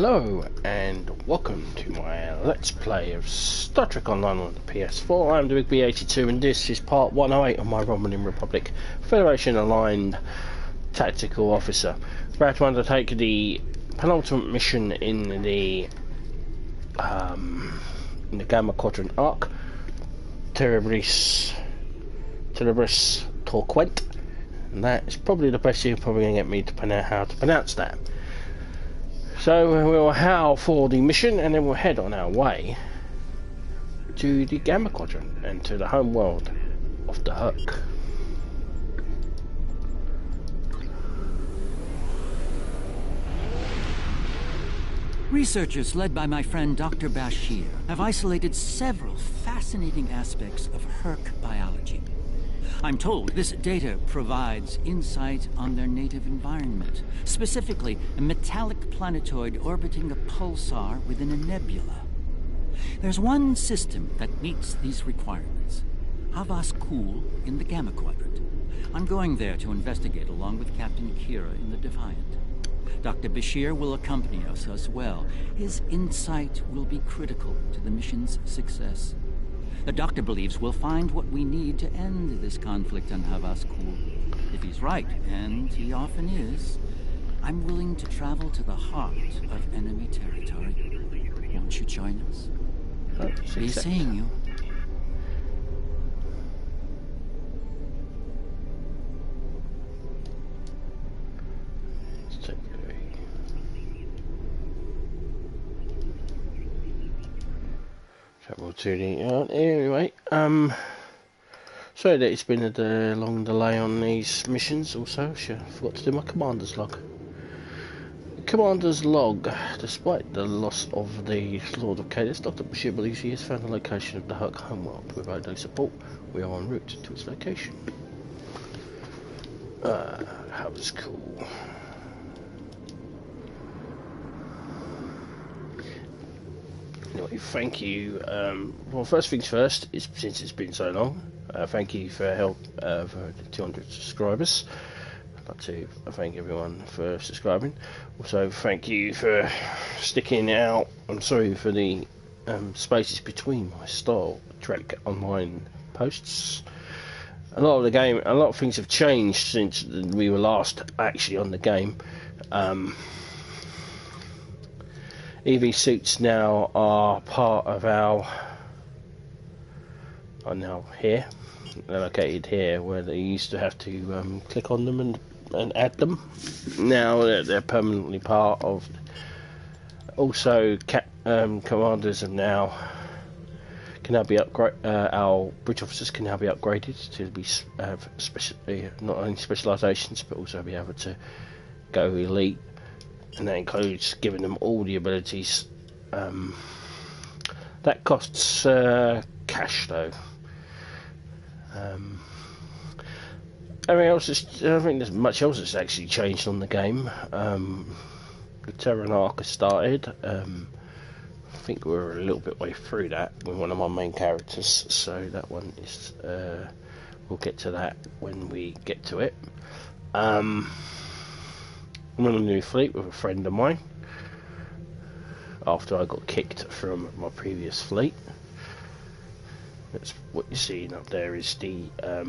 Hello and welcome to my Let's Play of Star Trek Online on the PS4. I'm the BigB82 and this is part 108 of my Romulan Republic Federation Aligned Tactical Officer. About to undertake the penultimate mission in the Gamma Quadrant arc, Tenebris Torquent, and that is probably the best you're probably going to get me to pronounce how to pronounce that. So we'll howl for the mission and then we'll head on our way to the Gamma Quadrant and to the home world of the Hur'q. Researchers led by my friend Dr. Bashir have isolated several fascinating aspects of Hur'q biology. I'm told this data provides insight on their native environment, specifically a metallic planetoid orbiting a pulsar within a nebula. There's one system that meets these requirements, Havas Kul in the Gamma Quadrant. I'm going there to investigate along with Captain Kira in the Defiant. Dr. Bashir will accompany us as well. His insight will be critical to the mission's success. The doctor believes we'll find what we need to end this conflict on Havas Kul. If he's right, and he often is, I'm willing to travel to the heart of enemy territory. Won't you join us? Be seeing you. Travel to the anyway. Sorry that it's been a long delay on these missions. Also, I forgot to do my Commaders Log. Commaders Log. Despite the loss of the Lord of Kahless, Dr. Bashir believes he has found the location of the Hur'q Homeworld. Without no support, we are en route to its location. That was cool. Anyway, thank you. Well, first things first, since it's been so long, thank you for help for the 200 subscribers. I'd like to thank everyone for subscribing. Also, thank you for sticking out. I'm sorry for the spaces between my Star Trek Online posts. A lot of things have changed since we were last actually on the game. EV suits now are part of are now here. They're located here, where they used to have to click on them and add them. Now they're permanently part of. Also, commanders are now can now be upgraded. Our bridge officers can now be upgraded to be not only specialisations but also be able to go elite. And that includes giving them all the abilities. That costs cash, though. Everything else I don't think there's much else that's actually changed on the game. The Terran arc has started. I think we're a little bit way through that with one of my main characters, so that one is. We'll get to that when we get to it. I'm on a new fleet with a friend of mine after I got kicked from my previous fleet. That's what you're seeing up there is the I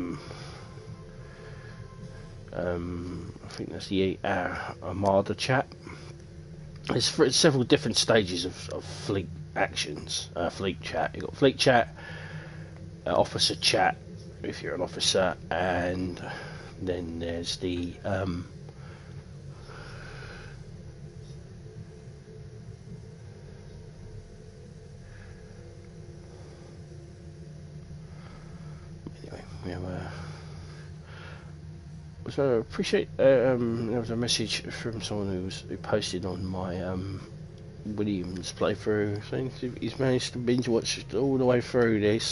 think that's the Armada chat. There's several different stages of fleet actions. Fleet chat. You've got fleet chat, officer chat if you're an officer, and then there's the so I appreciate there was a message from someone who posted on my Williams playthrough saying he's managed to binge watch all the way through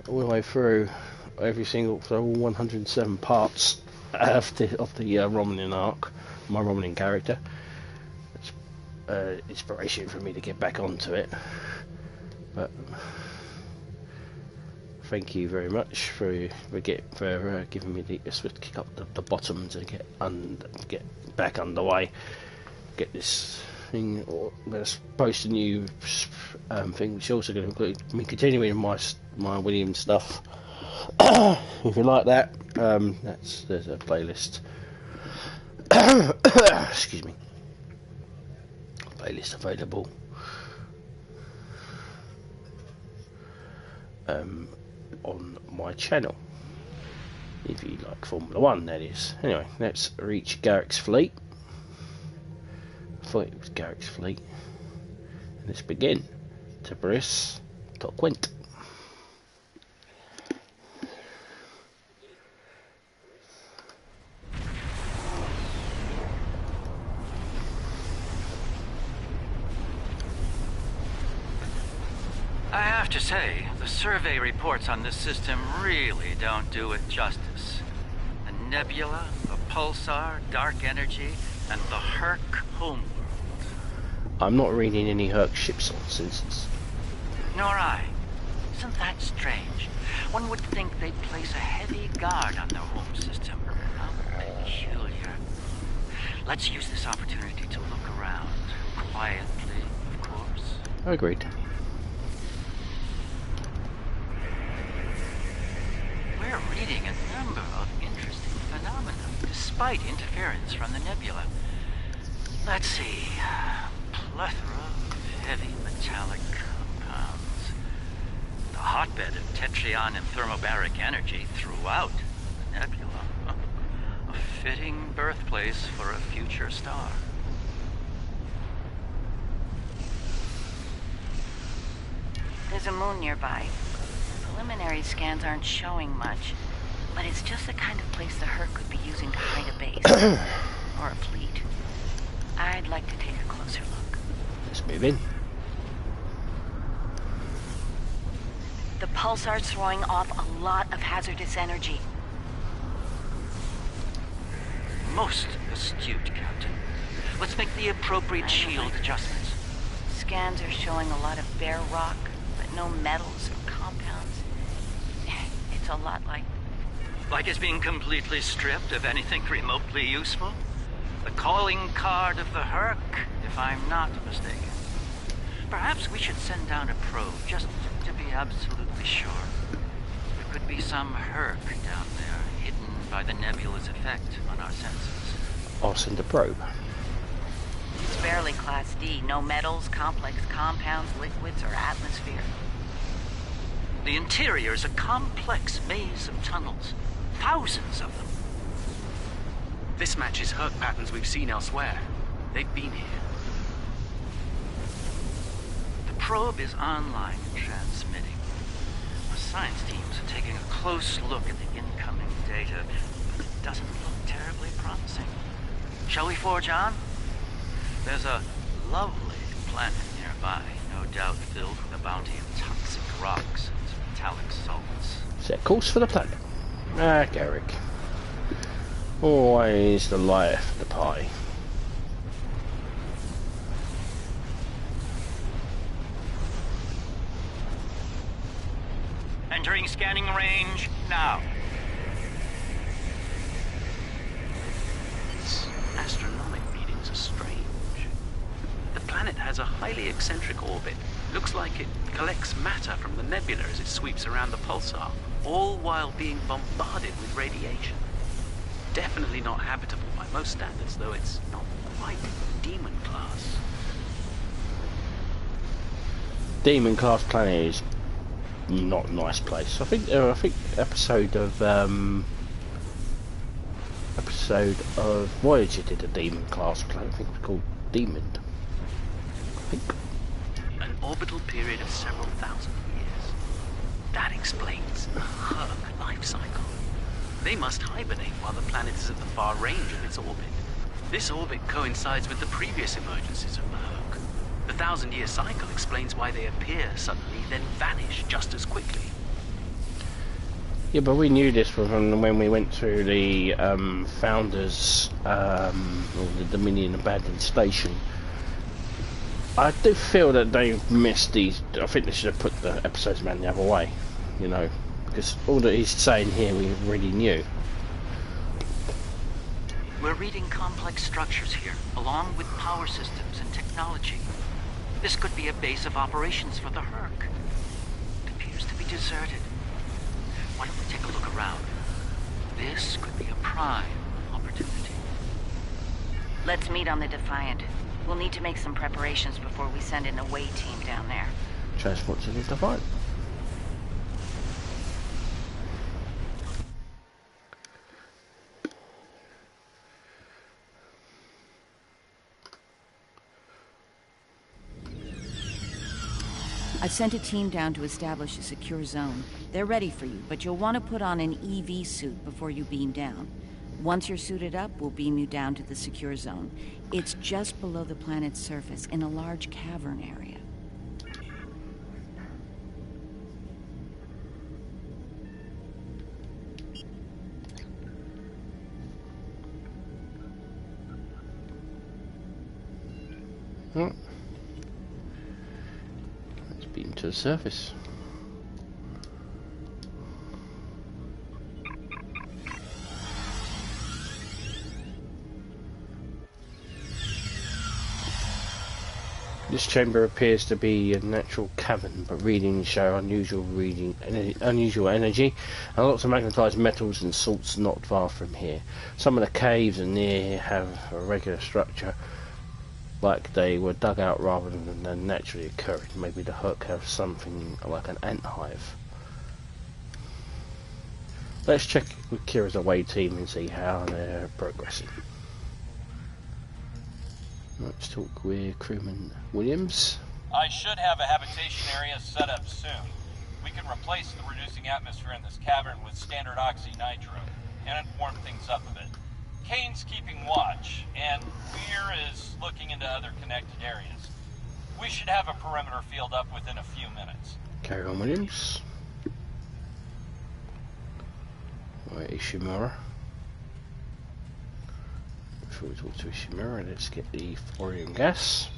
all 107 parts of the Romulan arc, my Romulan character. It's inspiration for me to get back onto it, but thank you very much for giving me the swift kick up the bottom to get back underway, get this thing, or post a new thing, which is also going to include me continuing my Williams stuff. If you like that, there's a playlist. Excuse me. Playlist available. On my channel, if you like Formula 1, that is. Anyway, let's reach Garrick's fleet. I thought it was Garrick's fleet. And let's begin. Tenebris, Torquent. I have to say, the survey reports on this system really don't do it justice. The nebula, the pulsar, dark energy, and the Hur'q Homeworld. I'm not reading any Hur'q ships on instance. Nor I. Isn't that strange? One would think they'd place a heavy guard on their home system. How peculiar. Let's use this opportunity to look around. Quietly, of course. Agreed. We're reading a number of interesting phenomena, despite interference from the nebula. Let's see. Plethora of heavy metallic compounds. The hotbed of tetryon and thermobaric energy throughout the nebula. A fitting birthplace for a future star. There's a moon nearby. Preliminary scans aren't showing much, but it's just the kind of place the Hur'q could be using to hide a base. Or a fleet. I'd like to take a closer look. Let's move in. The pulsar's throwing off a lot of hazardous energy. Most astute, Captain. Let's make the appropriate shield adjustments. Scans are showing a lot of bare rock, but no metals or compounds. It's a lot like... Like it's being completely stripped of anything remotely useful? The calling card of the Hur'q, if I'm not mistaken. Perhaps we should send down a probe, just to be absolutely sure. There could be some Hur'q down there, hidden by the nebula's effect on our senses. I'll send a probe. It's barely Class D. No metals, complex compounds, liquids, or atmosphere. The interior is a complex maze of tunnels. Thousands of them. This matches Hur'q patterns we've seen elsewhere. They've been here. The probe is online and transmitting. Our science teams are taking a close look at the incoming data, but it doesn't look terribly promising. Shall we forge on? There's a lovely planet nearby, no doubt filled with a bounty of toxic rocks and metallic salts. Set course for the planet. Ah, Garrick. Always the life of the pie. Entering scanning range now. Its astronomic readings are strange. The planet has a highly eccentric orbit. Looks like it collects matter from the nebula as it sweeps around the pulsar, all while being bombarded with radiation. Definitely not habitable by most standards, though it's not quite demon class. Demon class planet is not a nice place. I think episode of Voyager did a demon class planet. I think it was called Demon. I think. An orbital period of several thousand years. That explains the Hur'q life cycle. They must hibernate while the planet is at the far range of its orbit. This orbit coincides with the previous emergencies of the Hur'q. The 1,000-year cycle explains why they appear suddenly, then vanish just as quickly. Yeah, but we knew this from when we went through the Founders, or the Dominion Abandoned Station. I do feel that they've missed these. I think they should have put the episodes man the other way, you know, because all that he's saying here we already knew. We're reading complex structures here, along with power systems and technology. technology. This could be a base of operations for the Hur'q. It appears to be deserted. Why don't we take a look around? This could be a prime opportunity. Let's meet on the Defiant. We'll need to make some preparations before we send an away team down there. Transport to the Defiant. I've sent a team down to establish a secure zone. They're ready for you, but you'll want to put on an EV suit before you beam down. Once you're suited up, we'll beam you down to the secure zone. It's just below the planet's surface, in a large cavern area. Let's beam to the surface. This chamber appears to be a natural cavern, but readings show unusual energy, and lots of magnetized metals and salts not far from here. Some of the caves and near have a regular structure, like they were dug out rather than naturally occurring. Maybe the Hur'q have something like an ant hive. Let's check with Kira's away team and see how they're progressing. Let's talk with crewman Williams. I should have a habitation area set up soon. We can replace the reducing atmosphere in this cavern with standard oxy-nitro and warm things up a bit. Kane's keeping watch, and Weir is looking into other connected areas. We should have a perimeter field up within a few minutes. Carry on, Williams. Right, Ishimura. Before we talk to Ishimura, let's get the thorium gas.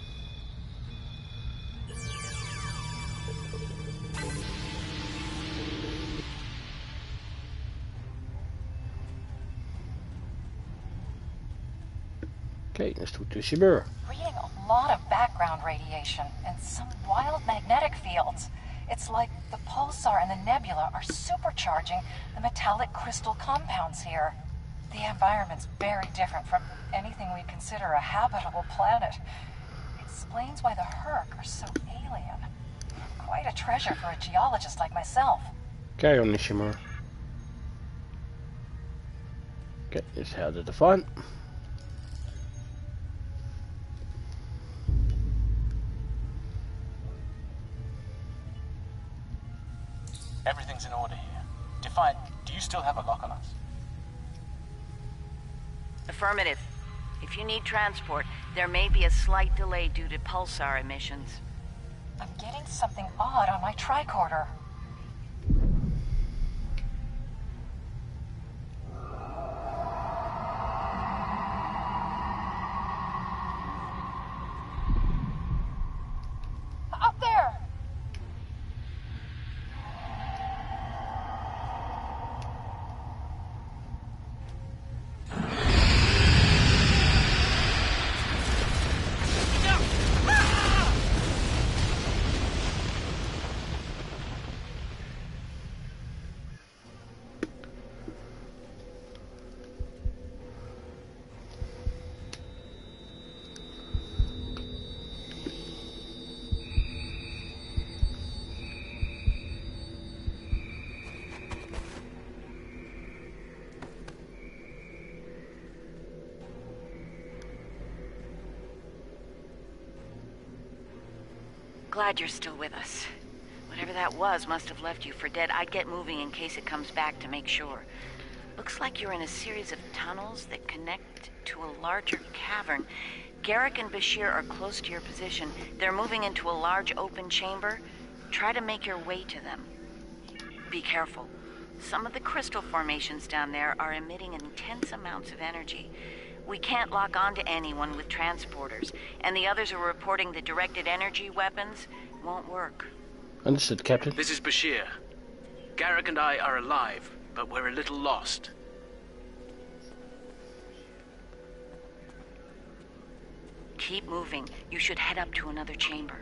Okay, let's talk to Ishimura. Reading a lot of background radiation and some wild magnetic fields. It's like the pulsar and the nebula are supercharging the metallic crystal compounds here. The environment's very different from anything we'd consider a habitable planet. It explains why the Hur'q are so alien. Quite a treasure for a geologist like myself. Carry on, Ishimura. Okay, let's head to the Defiant. Everything's in order here. Defiant, do you still have a lock on us? Affirmative. If you need transport, there may be a slight delay due to pulsar emissions. I'm getting something odd on my tricorder. Up there! Glad you're still with us. Whatever that was must have left you for dead. I'd get moving in case it comes back to make sure. Looks like you're in a series of tunnels that connect to a larger cavern. Garrick and Bashir are close to your position. They're moving into a large open chamber. Try to make your way to them. Be careful. Some of the crystal formations down there are emitting intense amounts of energy. We can't lock onto anyone with transporters, and the others are reporting the directed energy weapons won't work. Understood, Captain. This is Bashir. Garrick and I are alive, but we're a little lost. Keep moving. You should head up to another chamber.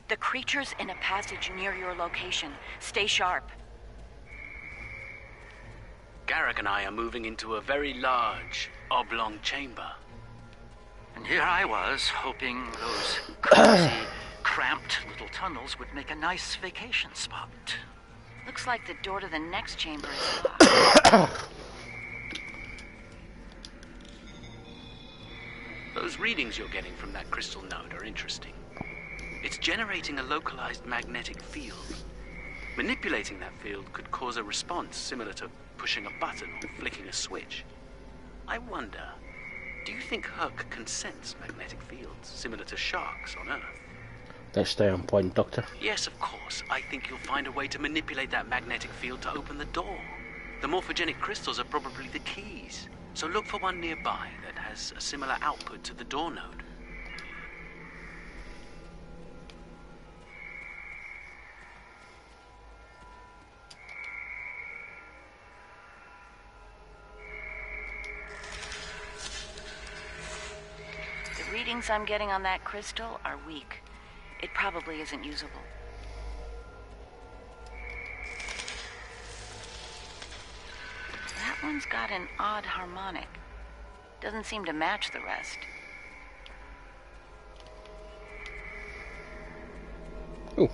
The creature's in a passage near your location. Stay sharp. Garrick and I are moving into a very large, oblong chamber. And here I was, hoping those cozy, cramped little tunnels would make a nice vacation spot. Looks like the door to the next chamber is locked. Those readings you're getting from that crystal node are interesting. It's generating a localized magnetic field. Manipulating that field could cause a response similar to pushing a button or flicking a switch. I wonder, do you think Hur'q can sense magnetic fields similar to sharks on Earth? Let's stay on point, Doctor. Yes, of course. I think you'll find a way to manipulate that magnetic field to open the door. The morphogenic crystals are probably the keys. So look for one nearby that has a similar output to the door node. The readings I'm getting on that crystal are weak. It probably isn't usable. That one's got an odd harmonic. Doesn't seem to match the rest. Ooh.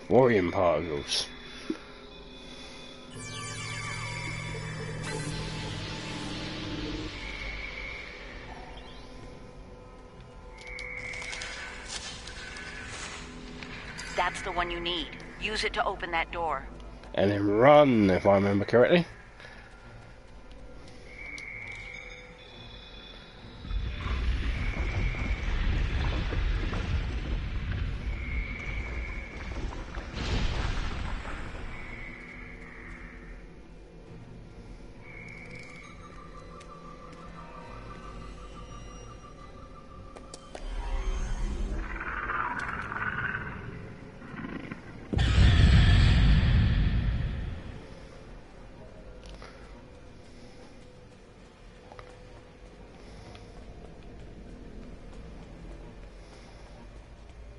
Thorium particles. That's the one you need. Use it to open that door. And then run, if I remember correctly.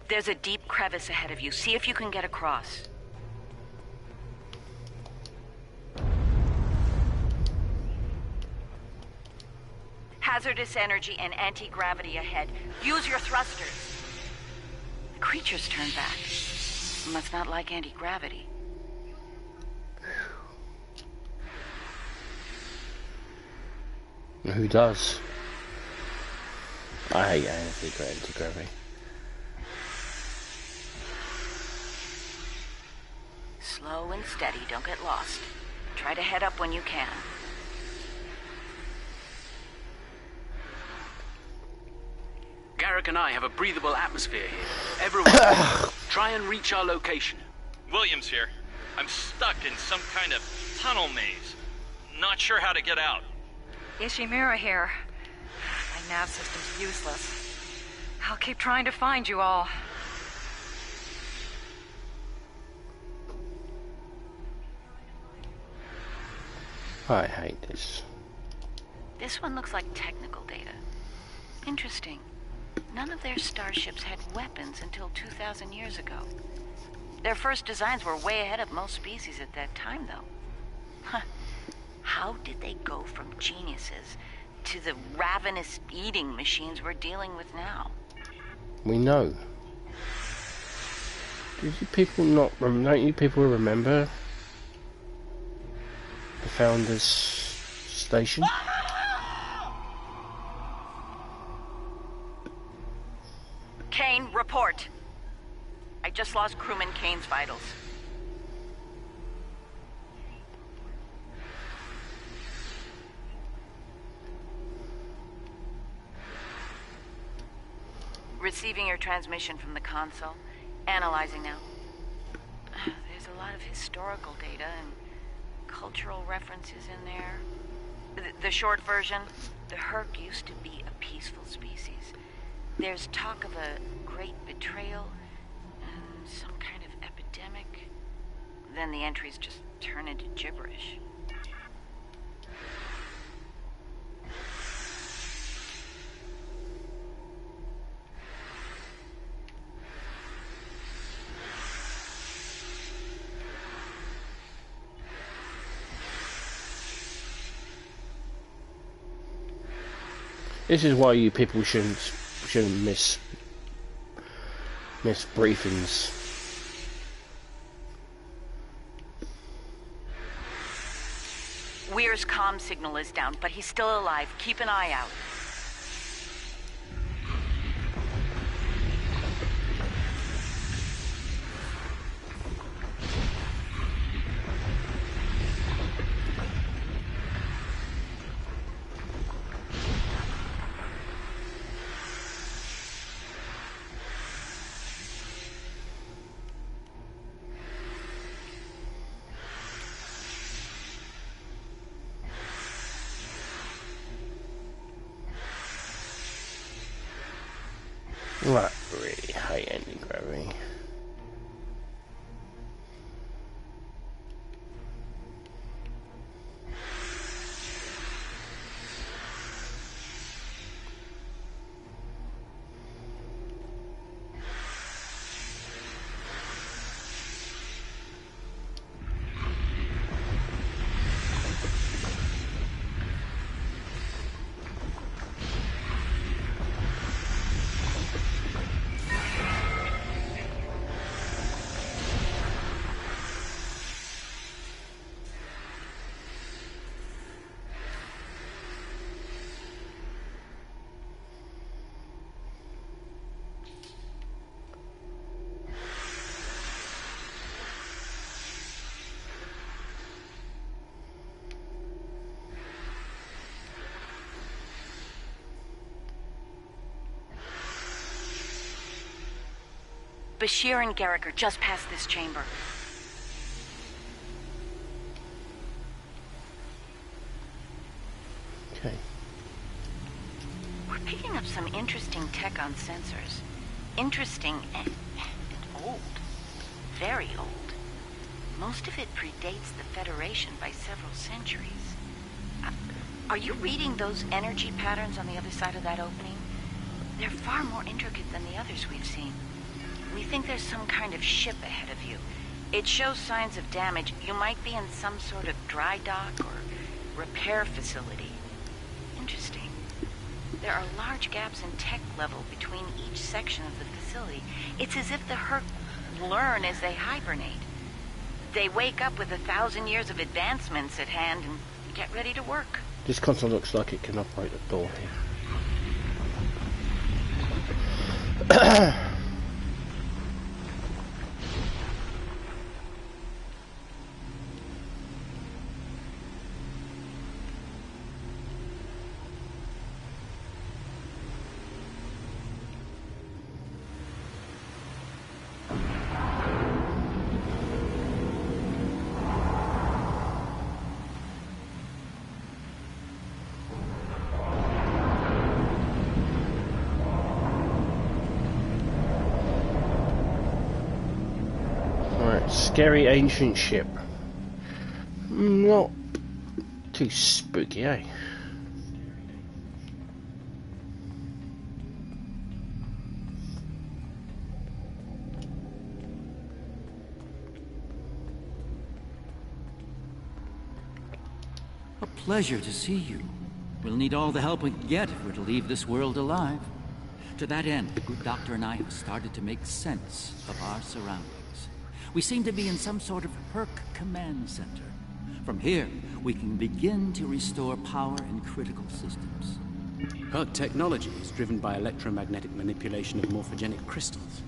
There's a deep crevice ahead of you. See if you can get across. Hazardous energy and anti-gravity ahead. Use your thrusters. The creature's turned back. Must not like anti-gravity. Who does? I hate anti-gravity. Slow and steady, don't get lost. Try to head up when you can. Garrick and I have a breathable atmosphere here. Everyone, try and reach our location. Williams here. I'm stuck in some kind of tunnel maze. Not sure how to get out. Ishimura here. My nav system's useless. I'll keep trying to find you all. I hate this. This one looks like technical data. Interesting. None of their starships had weapons until 2,000 years ago. Their first designs were way ahead of most species at that time, though. Huh. How did they go from geniuses to the ravenous eating machines we're dealing with now? We know. Don't you people remember the Founders Station? Kane, report. I just lost crewman Kane's vitals. Receiving your transmission from the console. Analyzing now. There's a lot of historical data and cultural references in there. The short version, the Hur'q used to be a peaceful species. There's talk of a great betrayal and some kind of epidemic. Then the entries just turn into gibberish. This is why you people shouldn't miss briefings. Weir's comm signal is down, but he's still alive. Keep an eye out. Right, really hate anti-gravity. Bashir and Garrick are just past this chamber. Okay. We're picking up some interesting tech on sensors. Interesting and old. Very old. Most of it predates the Federation by several centuries. Are you reading those energy patterns on the other side of that opening? They're far more intricate than the others we've seen. We think there's some kind of ship ahead of you. It shows signs of damage. You might be in some sort of dry dock or repair facility. Interesting. There are large gaps in tech level between each section of the facility. It's as if the Hur'q learn as they hibernate. They wake up with 1,000 years of advancements at hand and get ready to work. This console looks like it can operate the door here. Scary ancient ship. Not too spooky, eh? A pleasure to see you. We'll need all the help we can get if we're to leave this world alive. To that end, the good doctor and I have started to make sense of our surroundings. We seem to be in some sort of Hur'q command center. From here, we can begin to restore power in critical systems. Hur'q technology is driven by electromagnetic manipulation of morphogenic crystals.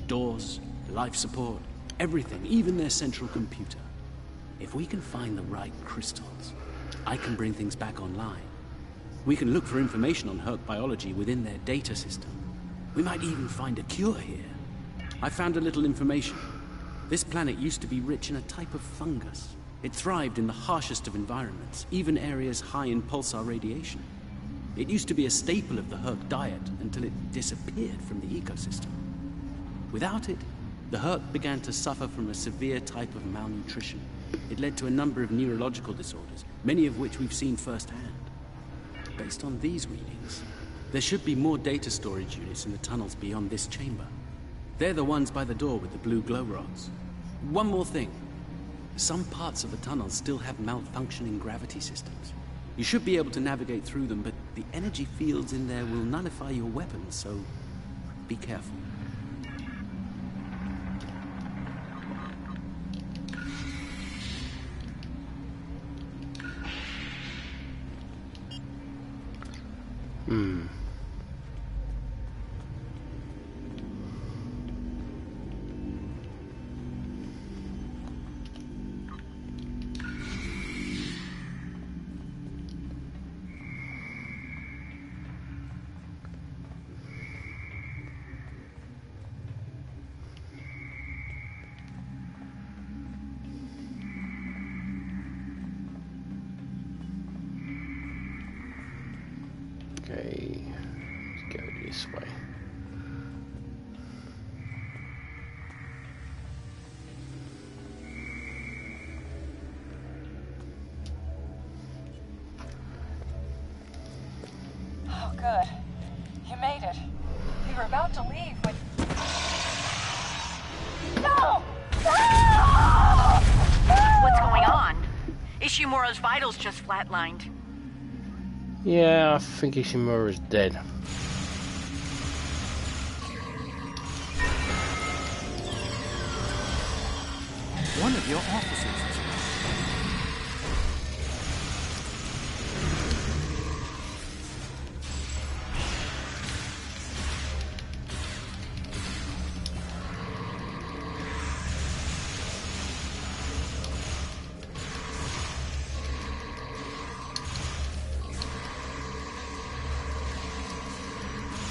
Doors, life support, everything, even their central computer. If we can find the right crystals, I can bring things back online. We can look for information on Hur'q biology within their data system. We might even find a cure here. I found a little information. This planet used to be rich in a type of fungus. It thrived in the harshest of environments, even areas high in pulsar radiation. It used to be a staple of the Hur'q diet until it disappeared from the ecosystem. Without it, the Hur'q began to suffer from a severe type of malnutrition. It led to a number of neurological disorders, many of which we've seen firsthand. Based on these readings, there should be more data storage units in the tunnels beyond this chamber. They're the ones by the door with the blue glow rods. One more thing. Some parts of the tunnels still have malfunctioning gravity systems. You should be able to navigate through them, but the energy fields in there will nullify your weapons, so be careful. Okay, let's go this way. Oh, good. You made it. We were about to leave when... No! No! What's going on? Ishimura's vitals just flatlined. Yeah, I think Ishimura's dead. One of your officers is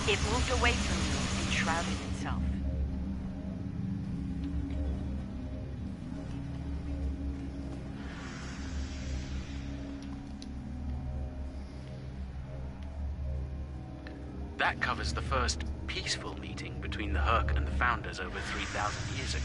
It moved away from you and shrouded itself. That covers the first peaceful meeting between the Hur'q and the Founders over 3,000 years ago.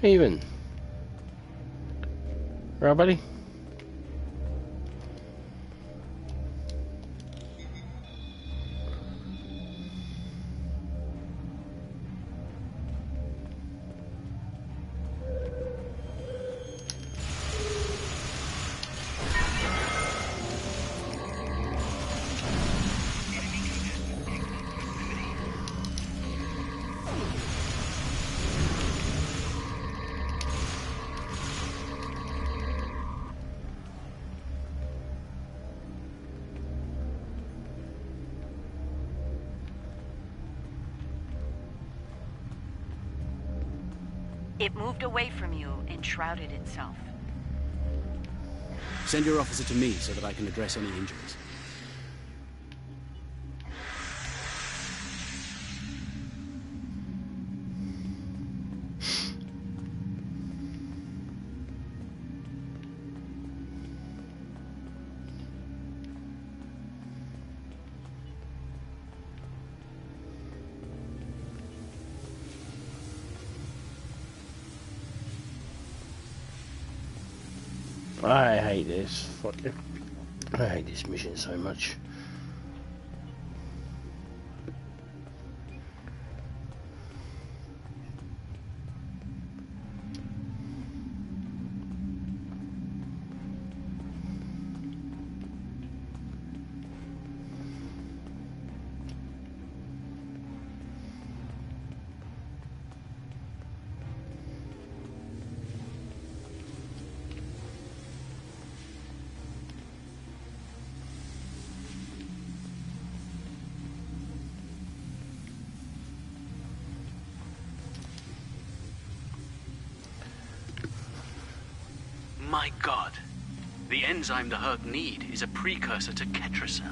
Even. Right, buddy? It moved away from you and shrouded itself. Send your officer to me so that I can address any injuries. I hate this. I hate this mission so much. My god. The enzyme the Hur'q need is a precursor to Ketracel.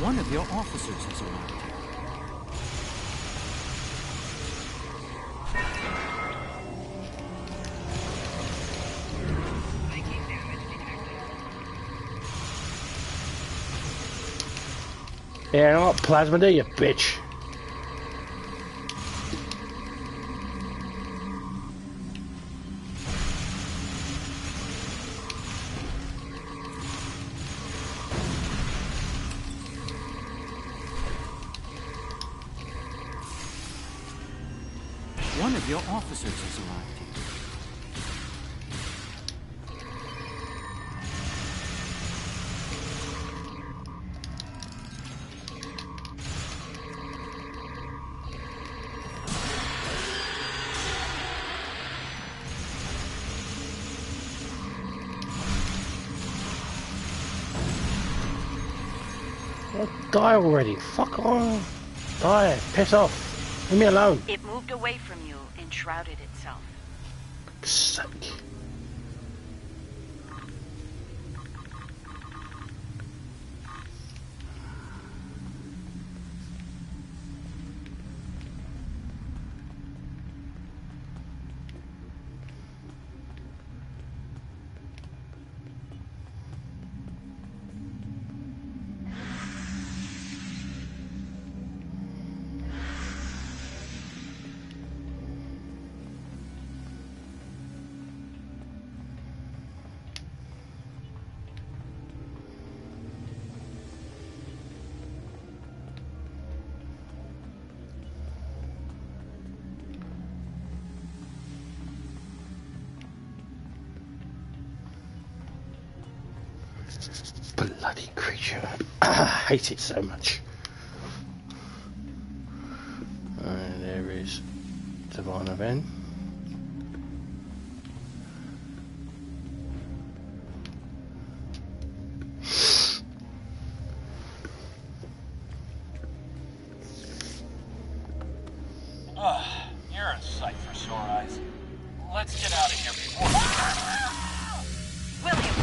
One of your officers has arrived. Yeah, not plasma, do you, bitch? One of your officers has arrived here. Die already. Fuck off. Die. Piss off. Leave me alone. It moved away from you and shrouded itself. Sake. Bloody creature. I hate it so much. And there is Savannah then. You're a sight for sore eyes. Let's get out of here before... William!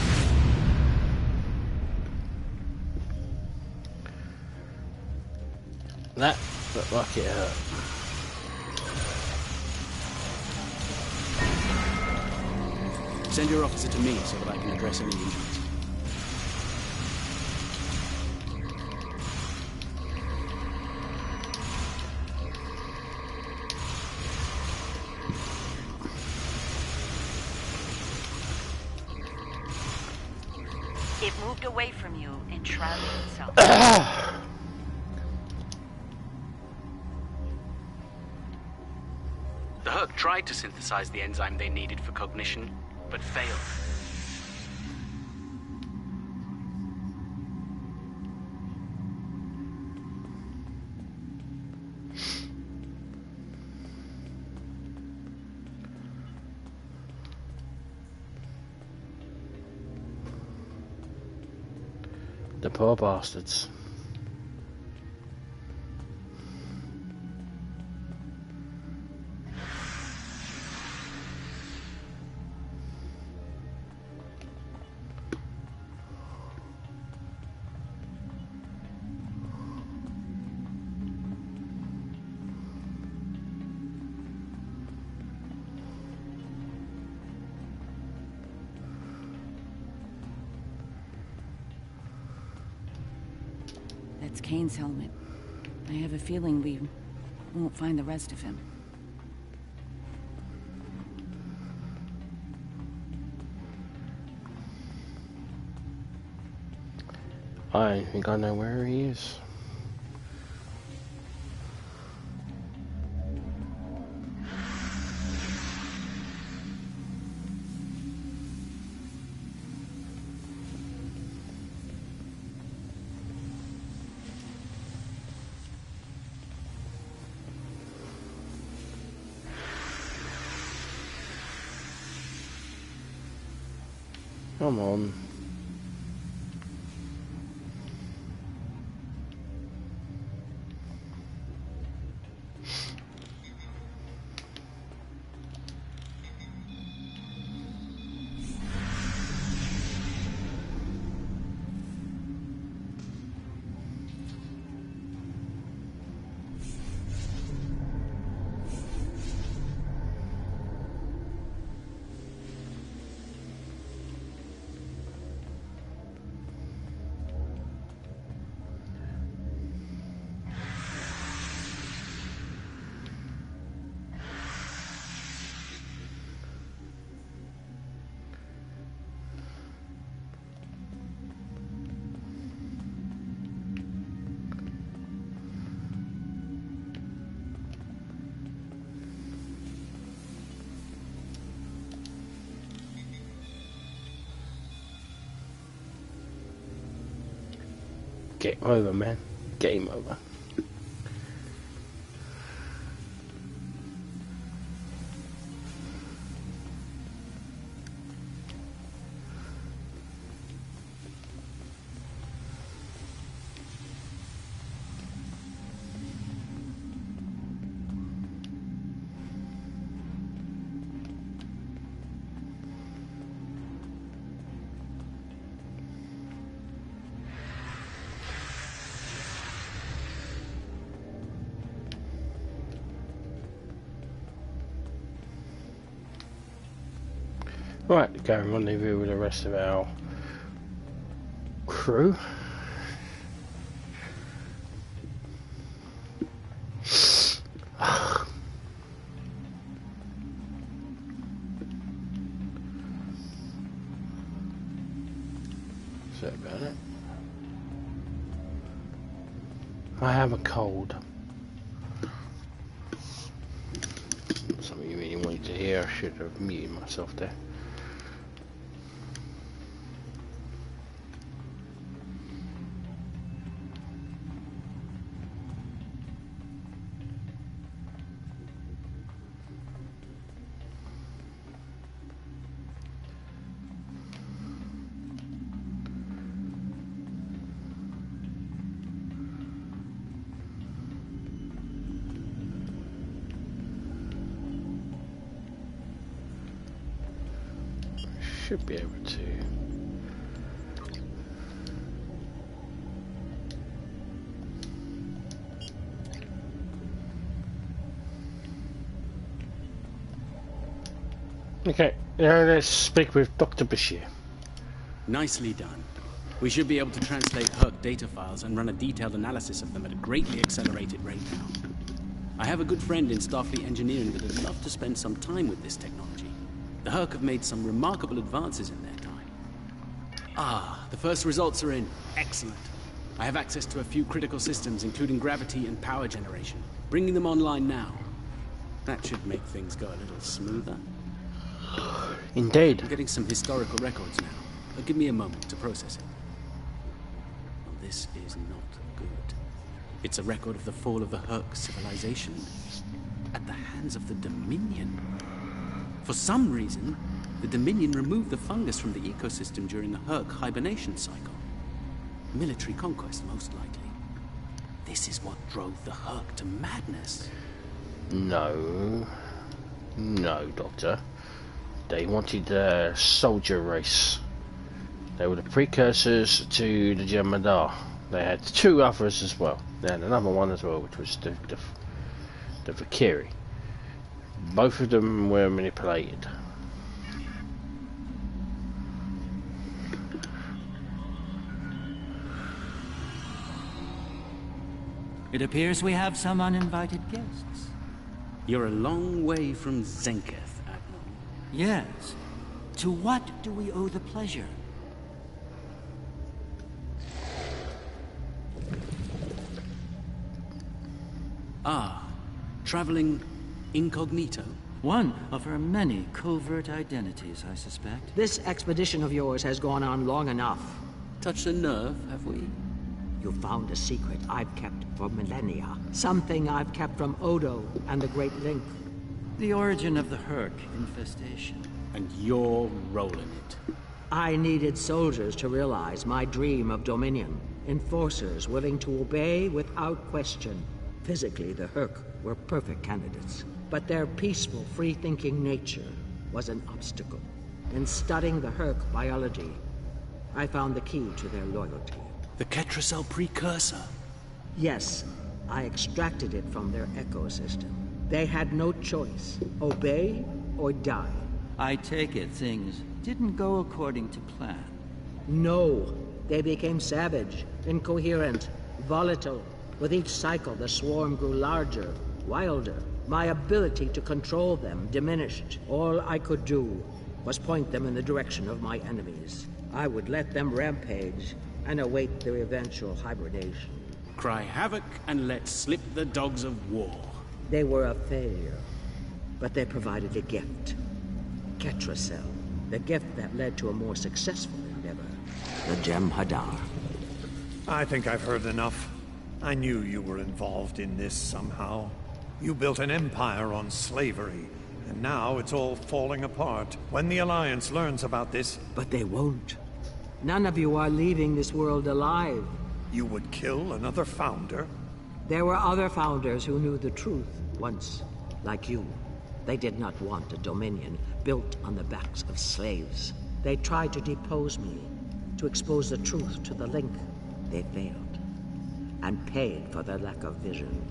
That looked like it hurt. Send your officer to me so that I can address any injuries. It moved away from you and shrouded itself. The Hur'q tried to synthesize the enzyme they needed for cognition, but failed. The poor bastards. That's Kane's helmet. I have a feeling we won't find the rest of him. I think I know where he is. Come on. Game over, man. Game over. Right, go and rendezvous with the rest of our crew. Sorry about it. I have a cold. Something you really wanted to hear. I should have muted myself there. Should be able to. Okay, now let's speak with Dr. Bashir. Nicely done. We should be able to translate Hur'q data files and run a detailed analysis of them at a greatly accelerated rate now. I have a good friend in Starfleet engineering that would love to spend some time with this technology. The Hur'q have made some remarkable advances in their time. Ah, the first results are in. Excellent. I have access to a few critical systems, including gravity and power generation. Bringing them online now. That should make things go a little smoother. Indeed. I'm getting some historical records now. Give me a moment to process it. Well, this is not good. It's a record of the fall of the Hur'q civilization at the hands of the Dominion. For some reason, the Dominion removed the fungus from the ecosystem during the Hur'q hibernation cycle. Military conquest, most likely. This is what drove the Hur'q to madness. No. No, Doctor. They wanted a soldier race. They were the precursors to the Jem'Hadar. They had two others as well. They had another one as well, which was the Valkyrie. Both of them were manipulated. It appears we have some uninvited guests. You're a long way from Zenketh, Admiral. Yes. To what do we owe the pleasure? Ah, traveling incognito? One of her many covert identities, I suspect. This expedition of yours has gone on long enough. Touched a nerve, have we? You found a secret I've kept for millennia. Something I've kept from Odo and the Great Link. The origin of the Hur'q infestation. And you're rolling it. I needed soldiers to realize my dream of dominion. Enforcers willing to obey without question. Physically, the Hur'q were perfect candidates. But their peaceful, free-thinking nature was an obstacle. In studying the Hur'q biology, I found the key to their loyalty. The Ketracel precursor? Yes, I extracted it from their ecosystem. They had no choice. Obey or die. I take it things didn't go according to plan. No, they became savage, incoherent, volatile. With each cycle, the swarm grew larger, wilder. My ability to control them diminished. All I could do was point them in the direction of my enemies. I would let them rampage and await their eventual hibernation. Cry havoc and let slip the dogs of war. They were a failure, but they provided a gift. Ketracel, the gift that led to a more successful endeavor. The Gem Hadar. I think I've heard enough. I knew you were involved in this somehow. You built an empire on slavery, and now it's all falling apart. When the Alliance learns about this... But they won't. None of you are leaving this world alive. You would kill another founder? There were other founders who knew the truth once, like you. They did not want a dominion built on the backs of slaves. They tried to depose me, to expose the truth to the Link. They failed, and paid for their lack of vision.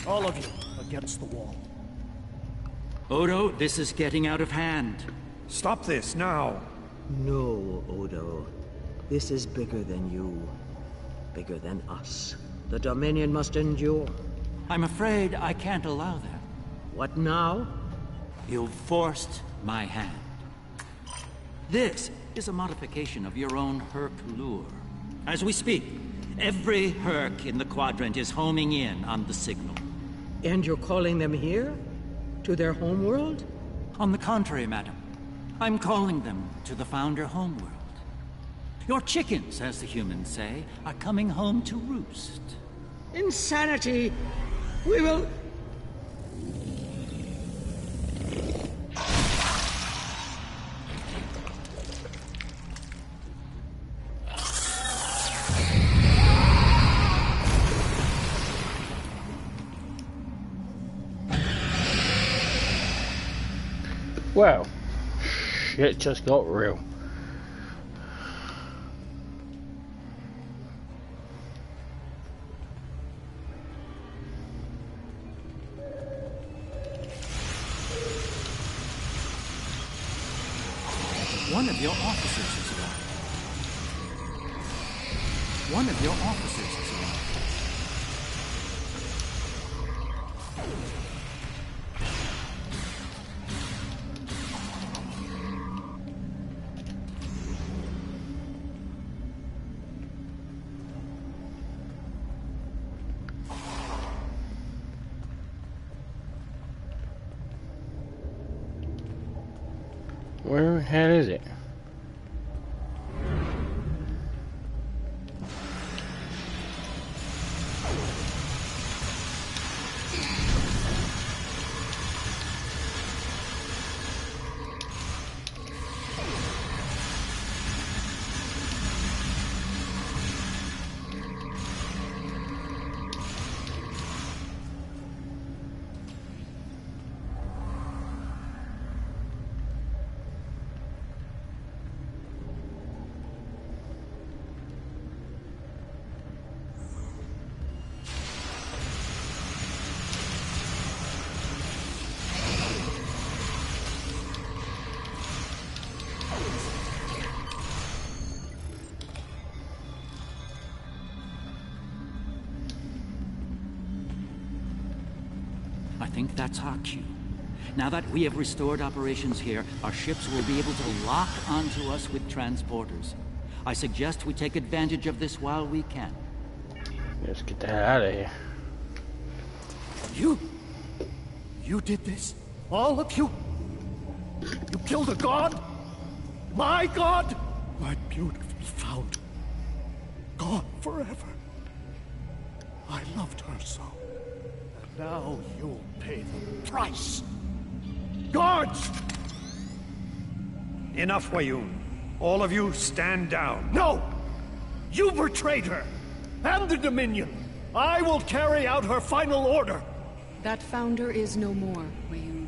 All of you, against the wall. Odo, this is getting out of hand. Stop this, now! No, Odo. This is bigger than you. Bigger than us. The Dominion must endure. I'm afraid I can't allow that. What now? You've forced my hand. This is a modification of your own Hur'q lure. As we speak, every Hur'q in the Quadrant is homing in on the signal. And you're calling them here? To their homeworld? On the contrary, madam. I'm calling them to the Founder homeworld. Your chickens, as the humans say, are coming home to roost. Insanity! We will... Well, shit just got real. One of your officers is alive. One of your officers is alive. Where the hell is it? think that's our cue. Now that we have restored operations here, our ships will be able to lock onto us with transporters. I suggest we take advantage of this while we can. Let's get the hell out of here. You did this? All of you? You killed a god? My god? My beautiful founder. Gone forever. I loved her so. And now you'll pay the price. Guards! Enough, Wayun. All of you stand down. No! You betrayed her! And the Dominion! I will carry out her final order! That founder is no more, Wayun.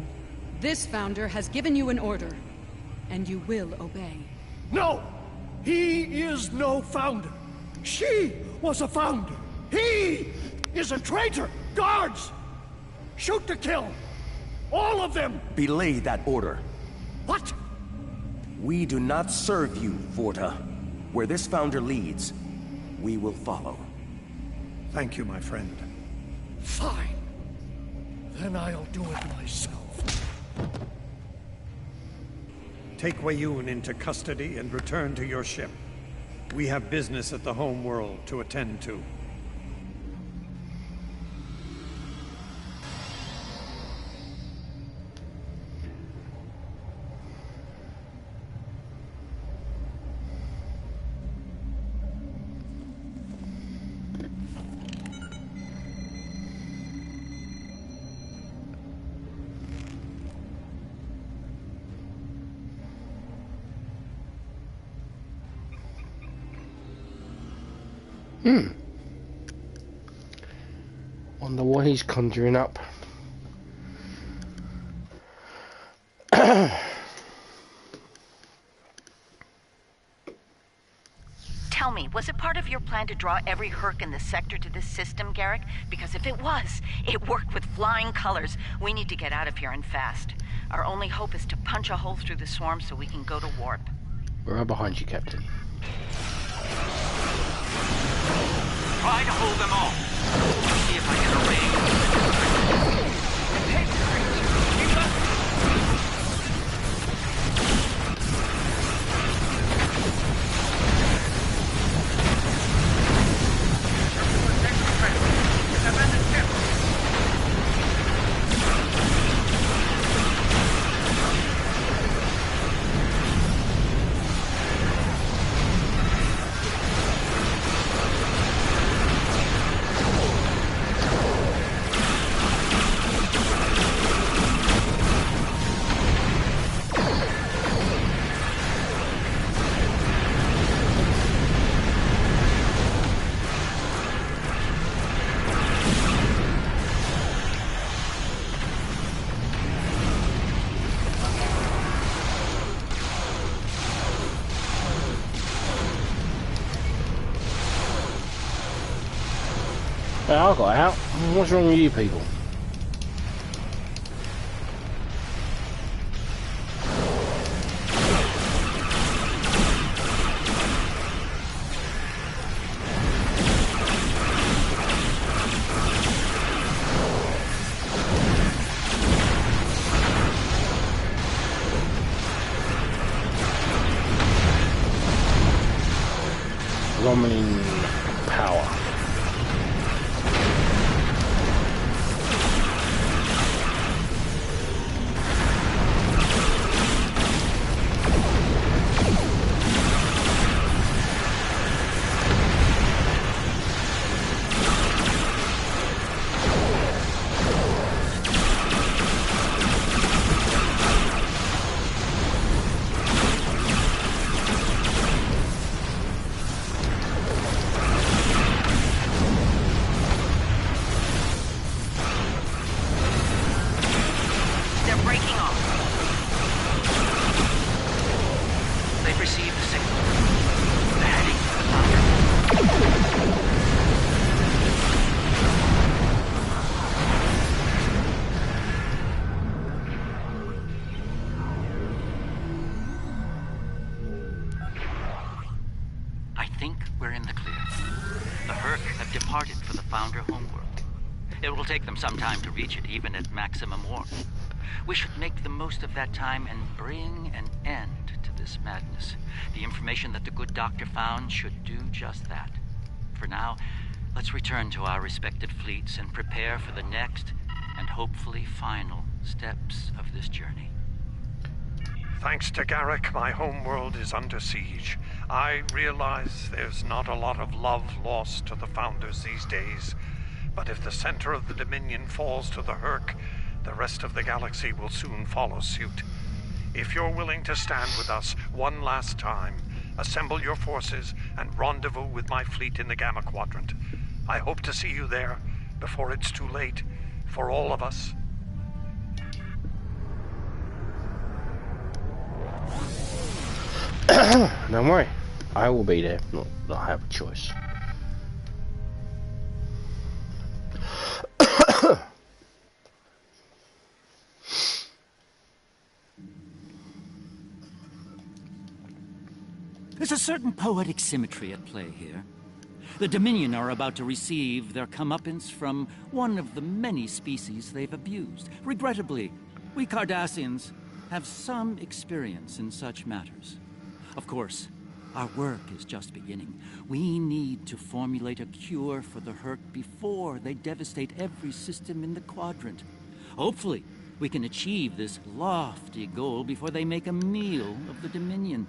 This founder has given you an order, and you will obey. No! He is no founder! She was a founder! He is a traitor! Guards! Shoot to kill! All of them! Belay that order. What? We do not serve you, Vorta. Where this founder leads, we will follow. Thank you, my friend. Fine. Then I'll do it myself. Take Wayun into custody and return to your ship. We have business at the Homeworld to attend to. Wonder what he's conjuring up. Tell me, was it part of your plan to draw every Hur'q in the sector to this system, Garrick? Because if it was, it worked with flying colors. We need to get out of here and fast. Our only hope is to punch a hole through the swarm so we can go to warp. We're right behind you, Captain. Try to hold them off. See if I can arrange. I got out. What's wrong with you people? Romulan power. We're in the clear. The Hur'q have departed for the Founder Homeworld. It will take them some time to reach it, even at maximum warp. We should make the most of that time and bring an end to this madness. The information that the good doctor found should do just that. For now, let's return to our respective fleets and prepare for the next and hopefully final steps of this journey. Thanks to Garrick, my homeworld is under siege. I realize there's not a lot of love lost to the Founders these days, but if the center of the Dominion falls to the Hur'q, the rest of the galaxy will soon follow suit. If you're willing to stand with us one last time, assemble your forces and rendezvous with my fleet in the Gamma Quadrant. I hope to see you there before it's too late for all of us. Don't worry, I will be there. I have a choice. There's a certain poetic symmetry at play here. The Dominion are about to receive their comeuppance from one of the many species they've abused. Regrettably, we Cardassians have some experience in such matters. Of course, our work is just beginning. We need to formulate a cure for the Hur'q before they devastate every system in the quadrant. Hopefully, we can achieve this lofty goal before they make a meal of the Dominion.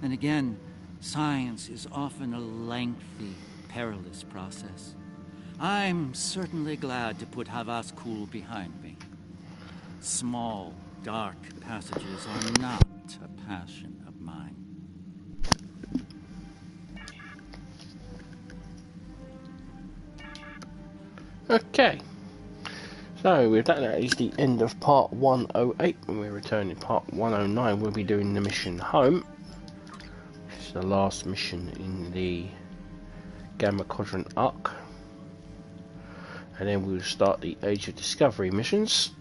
And again, science is often a lengthy, perilous process. I'm certainly glad to put Havas Kul behind me. Small, dark passages are not a passion of mine. Okay, so with that, that is the end of part 108. When we return in part 109, we'll be doing the mission home. This is the last mission in the Gamma Quadrant arc, and then we'll start the Age of Discovery missions,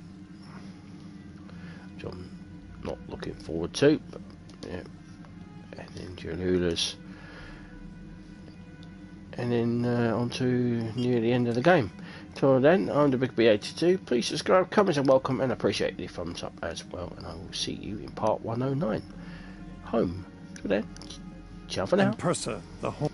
which I'm not looking forward to, but yeah. And then Jolulas, and then on to near the end of the game. Till then, I'm the Big B82. Please subscribe, comment, and welcome, and appreciate the thumbs up as well. And I will see you in part 109. Home. Till then, ciao for now. And Persa, the home.